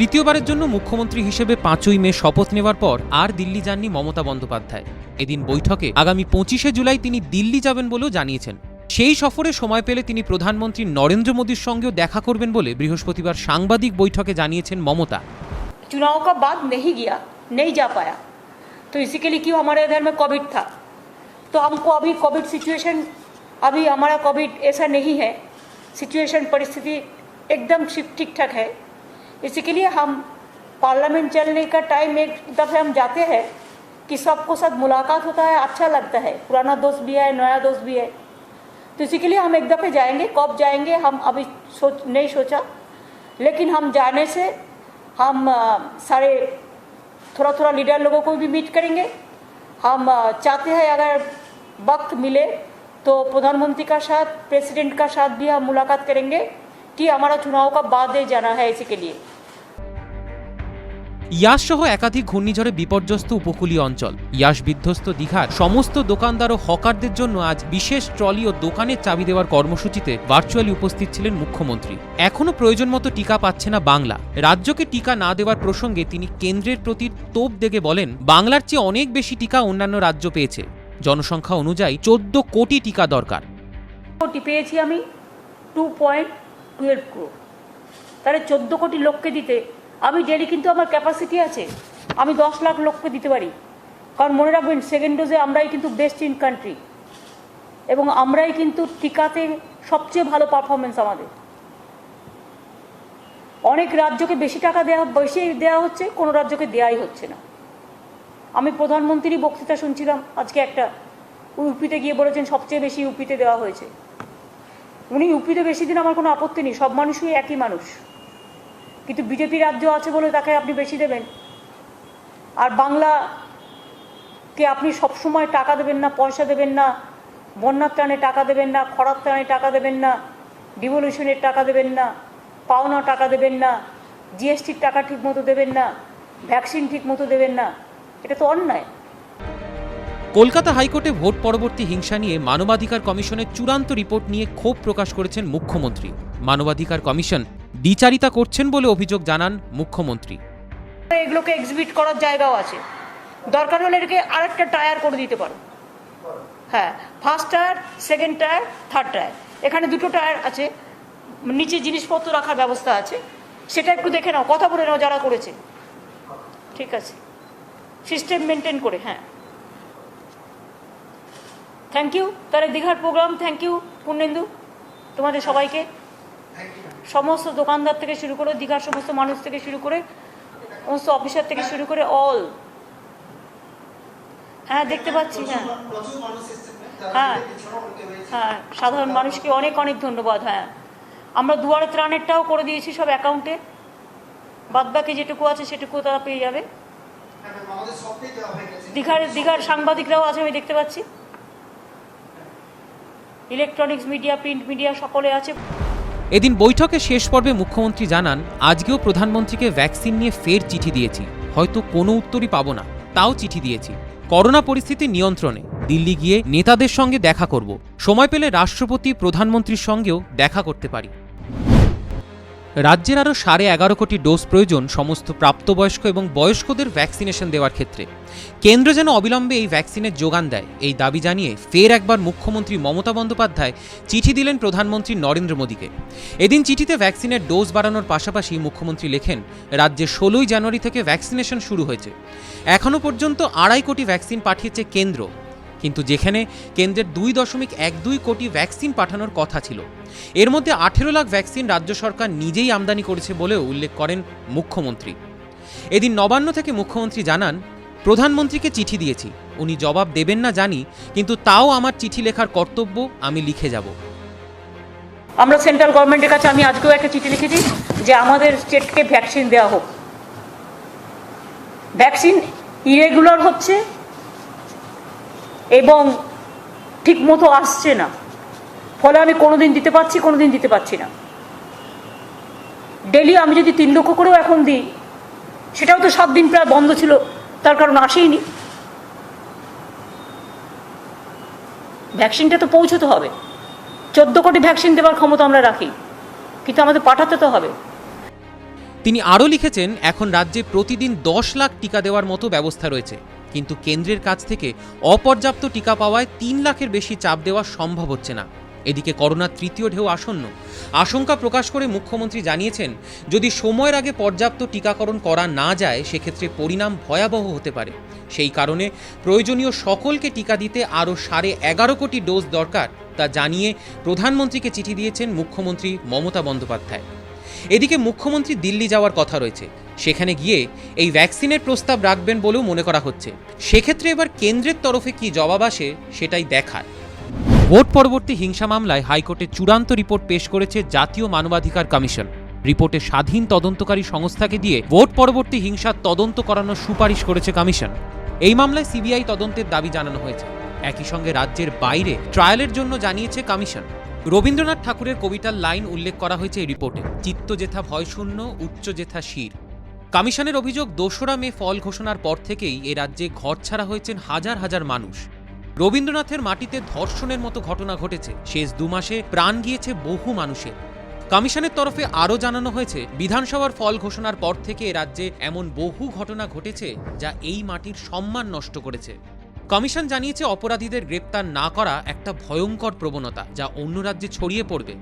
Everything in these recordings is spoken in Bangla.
তৃতীয়বারের জন্য মুখ্যমন্ত্রী হিসেবে 5ই মে শপথ নেওয়ার পর আর দিল্লি যাননি মমতা বন্দ্যোপাধ্যায়। এদিন বৈঠকে আগামী 25শে জুলাই তিনি দিল্লি যাবেন বলেও জানিয়েছেন। সেই সফরে সময় পেলে তিনি প্রধানমন্ত্রী নরেন্দ্র মোদীর সঙ্গেও দেখা করবেন বলে বৃহস্পতিবার সাংবাদিক বৈঠকে জানিয়েছেন মমতা। चुनाव का बाद नहीं गया, नहीं जा पाया, तो इसी के लिए क्यों हमारे इधर में कोविड था, तो हमको अभी कोविड सिचुएशन, अभी हमारा कोविड ऐसा नहीं है, सिचुएशन परिस्थिति एकदम ठीक ठाक है। इसी के लिए हम पार्लियामेंट चलने का टाइम एक दफे हम जाते हैं कि सबको साथ मुलाकात होता है, अच्छा लगता है, पुराना दोस्त भी है, नया दोस्त भी है, तो इसी के लिए हम एक दफ़े जाएंगे। कब जाएंगे हम अभी नहीं सोचा, लेकिन हम जाने से हम सारे थोड़ा थोड़ा लीडर लोगों को भी मीट करेंगे। हम चाहते हैं अगर वक्त मिले तो प्रधानमंत्री का साथ, प्रेसिडेंट का साथ भी हम मुलाकात करेंगे कि हमारा चुनाव का बाद ही जाना है। इसी के लिए ইয়াস সহ একাধিক ঘূর্ণিঝড়ে বিপর্যস্ত উপকূলীয় অঞ্চল, ইয়াস বিধ্বস্ত দীঘার সমস্ত দোকানদার ও হকারদের জন্য আজ বিশেষ ট্রলি ও দোকানের চাবি দেওয়ার কর্মসূচিতে ভার্চুয়ালি উপস্থিত ছিলেন মুখ্যমন্ত্রী। এখনও প্রয়োজন মতো টিকা পাচ্ছে না বাংলা। রাজ্যকে টিকা না দেওয়ার প্রসঙ্গে তিনি কেন্দ্রের প্রতি তোপ দেগে বলেন, বাংলার চেয়ে অনেক বেশি টিকা অন্যান্য রাজ্য পেয়েছে। জনসংখ্যা অনুযায়ী 14 কোটি টিকা দরকার। কোটি পেয়েছি আমি 2.12 crore, তাহলে 14 কোটি লোককে দিতে আমি ডেলি কিন্তু আমার ক্যাপাসিটি আছে, আমি 10 লাখ লোককে দিতে পারি। কারণ মনে রাখবেন সেকেন্ড ডোজে আমরাই কিন্তু বেস্ট ইন কান্ট্রি, এবং আমরাই কিন্তু টিকাতে সবচেয়ে ভালো পারফরমেন্স আমাদের। অনেক রাজ্যকে বেশি টাকা বেশি দেওয়া হচ্ছে, কোনো রাজ্যকে দেওয়াই হচ্ছে না। আমি প্রধানমন্ত্রীর বক্তৃতা শুনছিলাম আজকে, একটা ইউপিতে গিয়ে বলেছেন সবচেয়ে বেশি ইউপিতে দেওয়া হয়েছে। উনি ইউপিতে বেশি দিন আমার কোনো আপত্তি নেই, সব মানুষই একই মানুষ, কিন্তু বিজেপি রাজ্য আছে বলে তাকে আপনি বেশি দেবেন। আর বাংলাকে আপনি সবসময় টাকা দেবেন না, পয়সা দেবেন না, বন্যার ত্রাণে টাকা দেবেন না, খরার ত্রাণে টাকা দেবেন না, ডিভলিউশনের টাকা দেবেন না, পাওনা টাকা দেবেন না, জিএসটির টাকা ঠিক মতো দেবেন না, ভ্যাকসিন ঠিক মতো দেবেন না, এটা তো অন্যায়। কলকাতা হাইকোর্টে ভোট পরবর্তী হিংসা নিয়ে মানবাধিকার কমিশনের চূড়ান্ত রিপোর্ট নিয়ে ক্ষোভ প্রকাশ করেছেন মুখ্যমন্ত্রী। মানবাধিকার কমিশন দ্বিচারিতা করছেন বলে অভিযোগ জানান মুখ্যমন্ত্রী। এগুলোকে এক্সিবিট করার জায়গাও আছে, দরকার হলে এটাকে আরেকটা টায়ার করে দিতে পারো। হ্যাঁ, first tyre, second tyre, third tyre, এখানে দুটো টায়ার আছে, নিচে জিনিসপত্র রাখার ব্যবস্থা আছে, সেটা একটু দেখে নাও, কথা বলে নাও যারা করেছে, ঠিক আছে, সিস্টেম মেনটেন করে। হ্যাঁ, থ্যাংক ইউ। তাহলে দীঘার প্রোগ্রাম, থ্যাংক ইউ পূর্ণেন্দু, তোমাদের সবাইকে, সমস্ত দোকানদার থেকে শুরু করে, দীঘার সমস্ত মানুষ থেকে শুরু করে, সমস্ত অফিসার থেকে শুরু করে অল। হ্যাঁ, দেখতে পাচ্ছি। হ্যাঁ হ্যাঁ হ্যাঁ, সাধারণ মানুষকে অনেক অনেক ধন্যবাদ। হ্যাঁ, আমরা দুয়ারে ত্রাণেরটাও করে দিয়েছি সব অ্যাকাউন্টে, বাদবাকি যেটুকু আছে সেটুকু তারা পেয়ে যাবে। দীঘার সাংবাদিকরাও আছে, আমি দেখতে পাচ্ছি, ইলেকট্রনিক্স মিডিয়া, প্রিন্ট মিডিয়া সকলে আছে। এদিন বৈঠকে শেষ পর্বে মুখ্যমন্ত্রী জানান, আজকেও প্রধানমন্ত্রীকে ভ্যাকসিন নিয়ে ফের চিঠি দিয়েছি, হয়তো কোনো উত্তরই পাবো না, তাও চিঠি দিয়েছি। করোনা পরিস্থিতি নিয়ন্ত্রণে দিল্লি গিয়ে নেতাদের সঙ্গে দেখা করব, সময় পেলে রাষ্ট্রপতি, প্রধানমন্ত্রীর সঙ্গেও দেখা করতে পারি। রাজ্যের আরও 11.5 কোটি ডোজ প্রয়োজন সমস্ত প্রাপ্তবয়স্ক এবং বয়স্কদের ভ্যাকসিনেশন দেওয়ার ক্ষেত্রে। কেন্দ্র যেন অবিলম্বে এই ভ্যাকসিনের যোগান দেয়, এই দাবি জানিয়ে ফের একবার মুখ্যমন্ত্রী মমতা বন্দ্যোপাধ্যায় চিঠি দিলেন প্রধানমন্ত্রী নরেন্দ্র মোদীকে। এদিন চিঠিতে ভ্যাকসিনের ডোজ বাড়ানোর পাশাপাশি মুখ্যমন্ত্রী লেখেন, রাজ্যে 16ই জানুয়ারি থেকে ভ্যাকসিনেশন শুরু হয়েছে। এখনও পর্যন্ত 2.5 কোটি ভ্যাকসিন পাঠিয়েছে কেন্দ্র, কিন্তু যেখানে কেন্দ্রের 2.12 কোটি ভ্যাকসিন পাঠানোর কথা ছিল, এর মধ্যে 18 লাখ ভ্যাকসিন রাজ্য সরকার নিজেই আমদানি করেছে বলেও উল্লেখ করেন মুখ্যমন্ত্রী। এদিন নবান্ন থেকে মুখ্যমন্ত্রী জানান, প্রধানমন্ত্রীকে চিঠি দিয়েছি, উনি জবাব দেবেন না জানি, কিন্তু তাও আমার চিঠি লেখার কর্তব্য, আমি লিখে যাব। আমরা সেন্ট্রাল গভর্নমেন্টের কাছে, আমি আজকেও একটা চিঠি লিখেছি যে আমাদের স্টেটকে ভ্যাকসিন দেওয়া হোক। ভ্যাকসিন ইরেগুলার হচ্ছে এবং ঠিক মতো আসছে না, ফলে আমি কোনোদিন দিতে পারছি, কোনোদিন দিতে পারছি না। ডেলি আমি যদি 3 লক্ষ করেও এখন দিই, সেটাও তো 7 দিন প্রায় বন্ধ ছিল, তার কারণ আসেইনি। ভ্যাকসিনটা তো পৌঁছতে হবে, 14 কোটি ভ্যাকসিন দেওয়ার ক্ষমতা আমরা রাখি, কিন্তু আমাদের পাঠাতে তো হবে। তিনি আরও লিখেছেন, এখন রাজ্যে প্রতিদিন 10 লাখ টিকা দেওয়ার মতো ব্যবস্থা রয়েছে, কিন্তু কেন্দ্রের কাছ থেকে অপর্যাপ্ত টিকা পাওয়ায় 3 লাখের বেশি চাপ দেওয়া সম্ভব হচ্ছে না। এদিকে করোনার তৃতীয় ঢেউ আসন্ন আশঙ্কা প্রকাশ করে মুখ্যমন্ত্রী জানিয়েছেন, যদি সময়ের আগে পর্যাপ্ত টিকাকরণ করা না যায় সেক্ষেত্রে পরিণাম ভয়াবহ হতে পারে। সেই কারণে প্রয়োজনীয় সকলকে টিকা দিতে আরও 11.5 কোটি ডোজ দরকার তা জানিয়ে প্রধানমন্ত্রীকে চিঠি দিয়েছেন মুখ্যমন্ত্রী মমতা বন্দ্যোপাধ্যায়। এদিকে মুখ্যমন্ত্রী দিল্লি যাওয়ার কথা রয়েছে, সেখানে গিয়ে এই ভ্যাকসিনের প্রস্তাব রাখবেন বলেও মনে করা হচ্ছে। সেক্ষেত্রে এবার কেন্দ্রের তরফে কি জবাব আসে সেটাই দেখার। ভোট পরবর্তী হিংসা মামলায় হাইকোর্টে চূড়ান্ত রিপোর্ট পেশ করেছে জাতীয় মানবাধিকার কমিশন। রিপোর্টে স্বাধীন তদন্তকারী সংস্থাকে দিয়ে ভোট পরবর্তী হিংসার তদন্ত করানোর সুপারিশ করেছে কমিশন। এই মামলায় সিবিআই তদন্তের দাবি জানানো হয়েছে। একই সঙ্গে রাজ্যের বাইরে ট্রায়ালের জন্য জানিয়েছে কমিশন। রবীন্দ্রনাথ ঠাকুরের কবিতার লাইন উল্লেখ করা হয়েছে এই রিপোর্টে, চিত্ত যেথা ভয়শূন্য উচ্চ যেথা শির। কমিশনের অভিযোগ, 2রা মে ফল ঘোষণার পর থেকেই এ রাজ্যে ঘরছাড়া হয়েছেন হাজার হাজার মানুষ। রবীন্দ্রনাথের মাটিতে ধর্ষণের মতো ঘটনা ঘটেছে, শেষ 2 মাসে প্রাণ গিয়েছে বহু মানুষের। কমিশনের তরফে আরও জানানো হয়েছে, বিধানসভার ফল ঘোষণার পর থেকে এ রাজ্যে এমন বহু ঘটনা ঘটেছে যা এই মাটির সম্মান নষ্ট করেছে। কমিশন জানিয়েছে, অপরাধীদের গ্রেপ্তার না করা একটা ভয়ঙ্কর প্রবণতা যা অন্য রাজ্যে ছড়িয়ে পড়বে।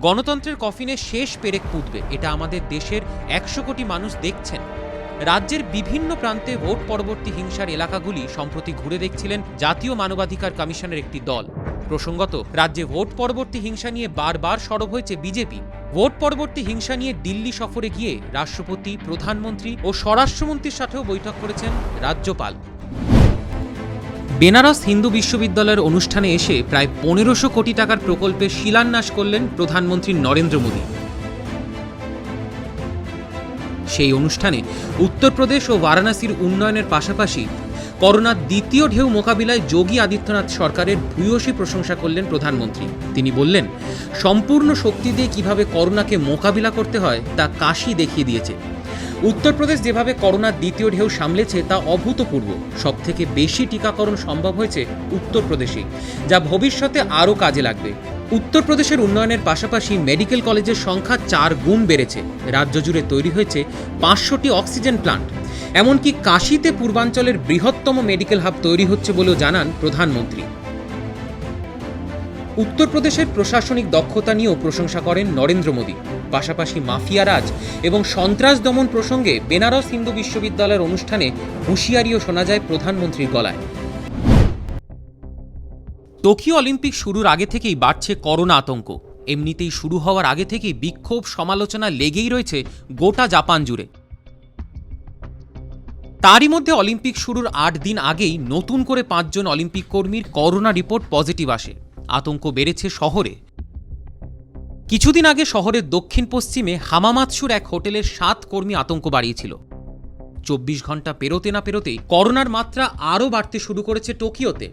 গণতন্ত্রের কফিনে শেষ পেরেক পুঁতবে, এটা আমাদের দেশের 100 কোটি মানুষ দেখছেন। রাজ্যের বিভিন্ন প্রান্তে ভোট পরবর্তী হিংসার এলাকাগুলি সম্প্রতি ঘুরে দেখছিলেন জাতীয় মানবাধিকার কমিশনের একটি দল। প্রসঙ্গত, রাজ্যে ভোট পরবর্তী হিংসা নিয়ে বারবার সরব হয়েছে বিজেপি। ভোট পরবর্তী হিংসা নিয়ে দিল্লি সফরে গিয়ে রাষ্ট্রপতি, প্রধানমন্ত্রী ও স্বরাষ্ট্রমন্ত্রীর সাথেও বৈঠক করেছেন রাজ্যপাল। বেনারস হিন্দু বিশ্ববিদ্যালয়ের অনুষ্ঠানে এসে প্রায় 1500 কোটি টাকার প্রকল্পের শিলান্যাস করলেন প্রধানমন্ত্রী নরেন্দ্র মোদী। সেই অনুষ্ঠানে উত্তরপ্রদেশ ও বারাণসীর উন্নয়নের পাশাপাশি করোনার দ্বিতীয় ঢেউ মোকাবিলায় যোগী আদিত্যনাথ সরকারের ভূয়সী প্রশংসা করলেন প্রধানমন্ত্রী। তিনি বললেন, সম্পূর্ণ শক্তি দিয়ে কিভাবে করোনাকে মোকাবিলা করতে হয় তা কাশী দেখিয়ে দিয়েছে। উত্তরপ্রদেশ যেভাবে করোনার দ্বিতীয় ঢেউ সামলেছে তা অভূতপূর্ব। সবথেকে বেশি টিকাকরণ সম্ভব হয়েছে উত্তরপ্রদেশে, যা ভবিষ্যতে আরও কাজে লাগবে। উত্তরপ্রদেশের উন্নয়নের পাশাপাশি মেডিকেল কলেজের সংখ্যা 4 গুণ বেড়েছে। রাজ্য জুড়ে তৈরি হয়েছে 500টি অক্সিজেন প্লান্ট। এমনকি কাশীতে পূর্বাঞ্চলের বৃহত্তম মেডিকেল হাব তৈরি হচ্ছে বলেও জানান প্রধানমন্ত্রী। উত্তরপ্রদেশের প্রশাসনিক দক্ষতা নিয়েও প্রশংসা করেন নরেন্দ্র মোদী। পাশাপাশি মাফিয়া রাজ এবং সন্ত্রাস দমন প্রসঙ্গে বেনারস হিন্দু বিশ্ববিদ্যালয়ের অনুষ্ঠানে হুঁশিয়ারিও শোনা যায় প্রধানমন্ত্রীর গলায়। টোকিও অলিম্পিক শুরুর আগে থেকেই বাড়ছে করোনা আতঙ্ক। এমনিতেই শুরু হওয়ার আগে থেকেই বিক্ষোভ সমালোচনা লেগেই রয়েছে গোটা জাপান জুড়ে। তারই মধ্যে অলিম্পিক শুরুর 8 দিন আগেই নতুন করে 5 জন অলিম্পিক কর্মীর করোনা রিপোর্ট পজিটিভ আসে। আতঙ্ক বেড়েছে শহরে। কিছুদিন আগে শহরের দক্ষিণ পশ্চিমে হামামাতসুর এক হোটেলের 7 কর্মী আতঙ্ক বাড়িয়েছিল। 24 ঘন্টা পেরোতে না পেরোতেই করোনার মাত্রা আরও বাড়তে শুরু করেছে টোকিওতে।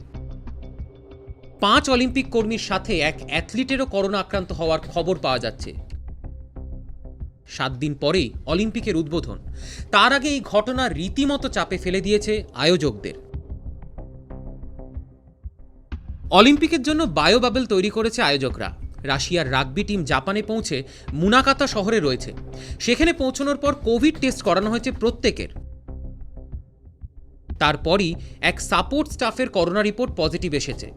5 অলিম্পিক কর্মীর সাথে এক অ্যাথলিটেরও করোনা আক্রান্ত হওয়ার খবর পাওয়া যাচ্ছে। 7 দিন পরেই অলিম্পিকের উদ্বোধন। তার আগে এই ঘটনা রীতিমতো চাপে ফেলে দিয়েছে আয়োজকদের। অলিম্পিকের জন্য বায়ো বাবেল তৈরি করেছে আয়োজকরা। রাশিয়ার রাগবি টিম জাপানে পৌঁছে মুনাকাতা শহরে রয়েছে। সেখানে পৌঁছানোর পর কোভিড টেস্ট করানো হয়েছে প্রত্যেকের। তারপরই এক সাপোর্ট স্টাফের করোনা রিপোর্ট পজিটিভ এসেছে।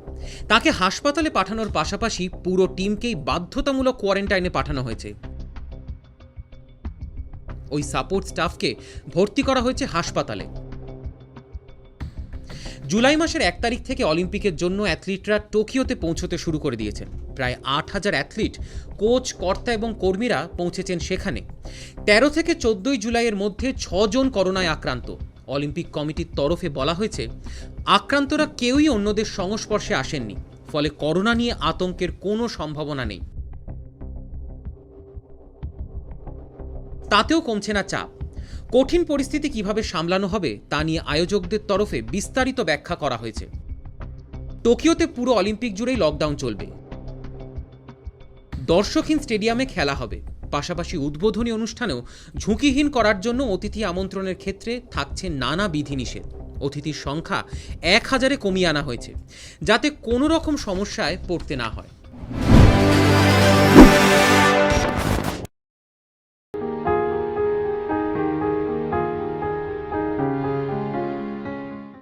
তাকে হাসপাতালে পাঠানোর পাশাপাশি পুরো টিমকেই বাধ্যতামূলক কোয়ারেন্টাইনে পাঠানো হয়েছে। ওই সাপোর্ট স্টাফকে ভর্তি করা হয়েছে হাসপাতালে। জুলাই মাসের 1 তারিখ থেকে অলিম্পিকের জন্য অ্যাথলিটরা টোকিওতে পৌঁছতে শুরু করে দিয়েছেন। প্রায় 8000 অ্যাথলিট, কোচ, কর্তা এবং কর্মীরা পৌঁছেছেন সেখানে। 13 থেকে 14 জুলাইয়ের মধ্যে 6 জন করোনায় আক্রান্ত। অলিম্পিক কমিটির তরফে বলা হয়েছে, আক্রান্তরা কেউই অন্যদের সংস্পর্শে আসেননি, ফলে করোনা নিয়ে আতঙ্কের কোনো সম্ভাবনা নেই। তাতেও কমছে না চাপ। কঠিন পরিস্থিতি কিভাবে সামলানো হবে তা নিয়ে আয়োজকদের তরফে বিস্তারিত ব্যাখ্যা করা হয়েছে। টোকিওতে পুরো অলিম্পিক জুড়েই লকডাউন চলবে। দর্শকহীন স্টেডিয়ামে খেলা হবে। পাশাপাশি উদ্বোধনী অনুষ্ঠানেও ঝুঁকিহীন করার জন্য অতিথি আমন্ত্রণের ক্ষেত্রে থাকছে নানা বিধিনিষেধ। অতিথির সংখ্যা 1000-এ কমিয়ে আনা হয়েছে, যাতে কোনো রকম সমস্যায় পড়তে না হয়।